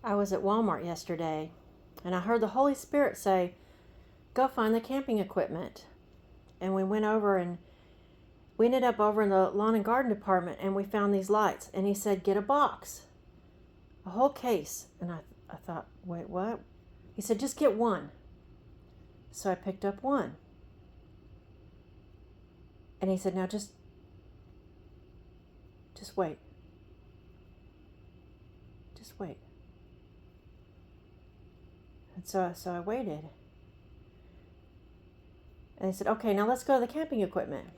I was at Walmart yesterday, and I heard the Holy Spirit say, go find the camping equipment. And we went over, and we ended up over in the lawn and garden department, and we found these lights. And he said, get a box, a whole case. And I thought, wait, what? He said, just get one. So I picked up one. And he said, now just wait. Just wait. And so I waited. And he said, okay, now let's go to the camping equipment.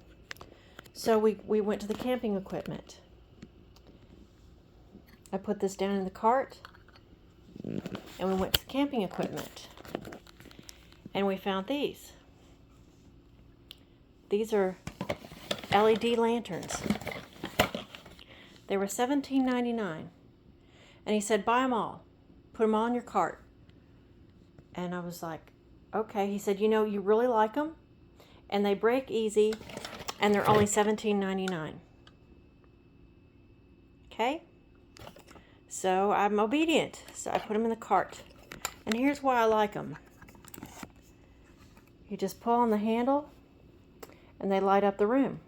So we went to the camping equipment. I put this down in the cart, and we went to the camping equipment. And we found these. These are LED lanterns. They were $17.99. And he said, buy them all. Put them all in your cart. And I was like, okay. He said, you really like them, and they break easy, and they're only $17.99. Okay? So I'm obedient. So I put them in the cart. And here's why I like them. You just pull on the handle, and they light up the room.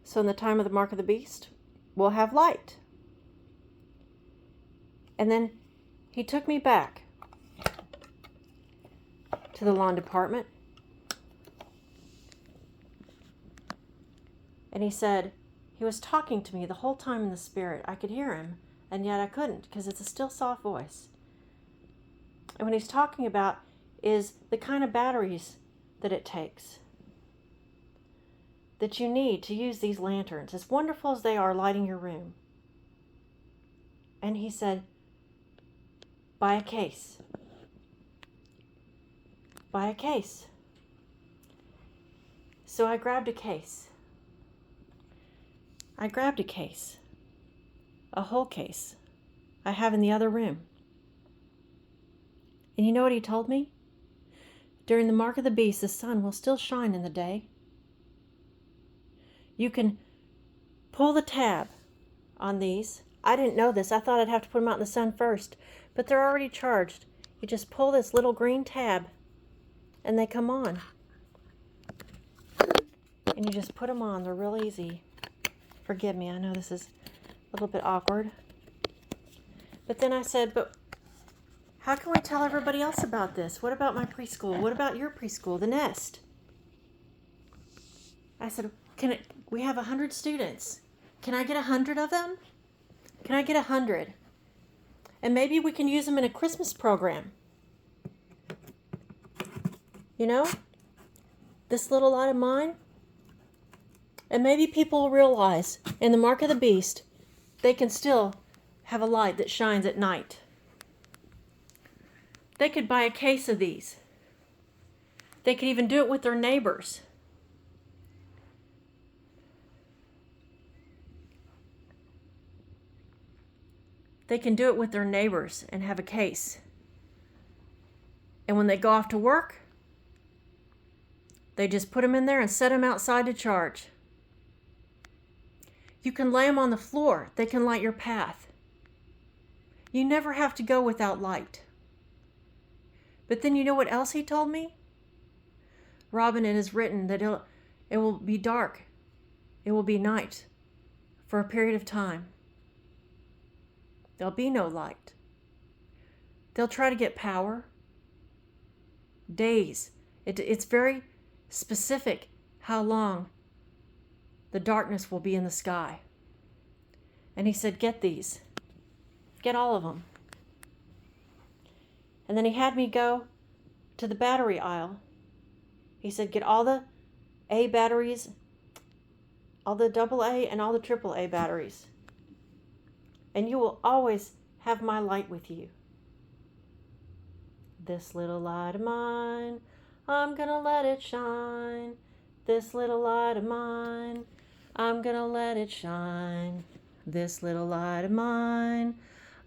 So in the time of the Mark of the Beast, we'll have light. And then he took me back to the lawn department. And he said, he was talking to me the whole time in the spirit. I could hear him, and yet I couldn't, because it's a still, soft voice. And what he's talking about is the kind of batteries that it takes, that you need to use these lanterns, as wonderful as they are lighting your room. And he said, buy a case. Buy a case. So I grabbed a case. I grabbed a case. A whole case. I have in the other room. And you know what he told me? During the Mark of the Beast, the sun will still shine in the day. You can pull the tab on these. I didn't know this. I thought I'd have to put them out in the sun first, but they're already charged. You just pull this little green tab, and they come on. And you just put them on. They're real easy. Forgive me, I know this is a little bit awkward. But then I said, but how can we tell everybody else about this? What about my preschool? What about your preschool, the Nest? I said, we have 100 students. Can I get 100 of them? Can I get 100? And maybe we can use them in a Christmas program. This little light of mine. And maybe people will realize in the Mark of the Beast, they can still have a light that shines at night. They could buy a case of these. They could even do it with their neighbors. They can do it with their neighbors and have a case. And when they go off to work, they just put them in there and set them outside to charge. You can lay them on the floor. They can light your path. You never have to go without light. But then you know what else he told me? Robin, it is written that it will be dark. It will be night for a period of time. There'll be no light. They'll try to get power. Days. It's very specific how long the darkness will be in the sky. And he said, get these. Get all of them. And then he had me go to the battery aisle. He said, get all the A batteries, all the AA and all the AAA batteries. And you will always have my light with you. This little light of mine, I'm gonna let it shine. This little light of mine, I'm gonna let it shine. This little light of mine,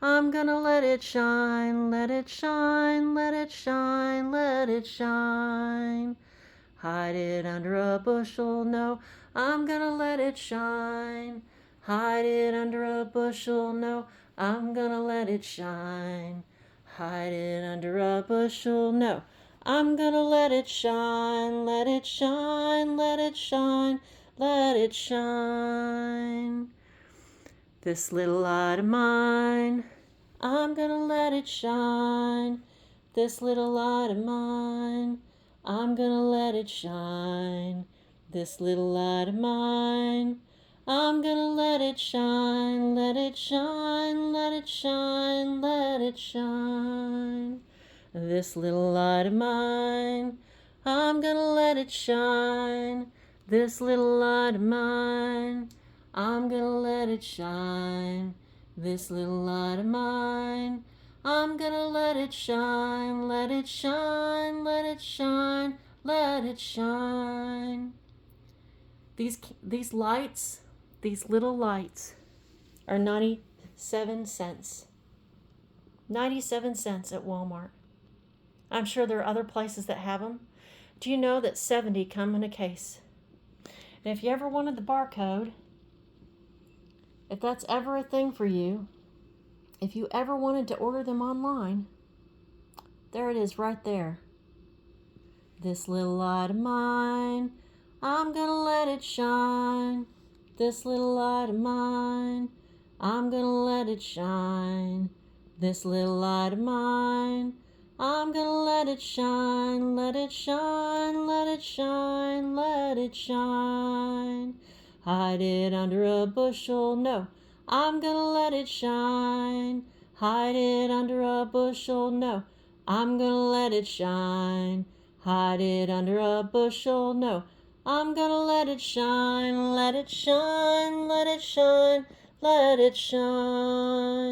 I'm gonna let it shine, let it shine, let it shine, let it shine. Hide it under a bushel, no, I'm gonna let it shine. Hide it under a bushel, no, I'm gonna let it shine. Hide it under a bushel, no, I'm gonna let it shine, let it shine, let it shine, let it shine. This little light of mine, I'm gonna let it shine. This little light of mine, I'm gonna let it shine. This little light of mine, I'm gonna let it shine, let it shine, let it shine, let it shine. This little light of mine, I'm gonna let it shine. This little light of mine, I'm gonna let it shine. This little light of mine, I'm gonna let it shine, let it shine, let it shine, let it shine. These lights, these little lights, are 97 cents. 97 cents at Walmart. I'm sure there are other places that have them. Do you know that 70 come in a case? And if you ever wanted the barcode, if that's ever a thing for you, if you ever wanted to order them online, there it is right there. This little light of mine, I'm gonna let it shine. This little light of mine, I'm gonna let it shine. This little light of mine, I'm gonna let it shine, let it shine, let it shine, let it shine. Hide it under a bushel, no, I'm gonna let it shine. Hide it under a bushel, no, I'm gonna let it shine. Hide it under a bushel, no, I'm gonna let it shine, let it shine, let it shine, let it shine.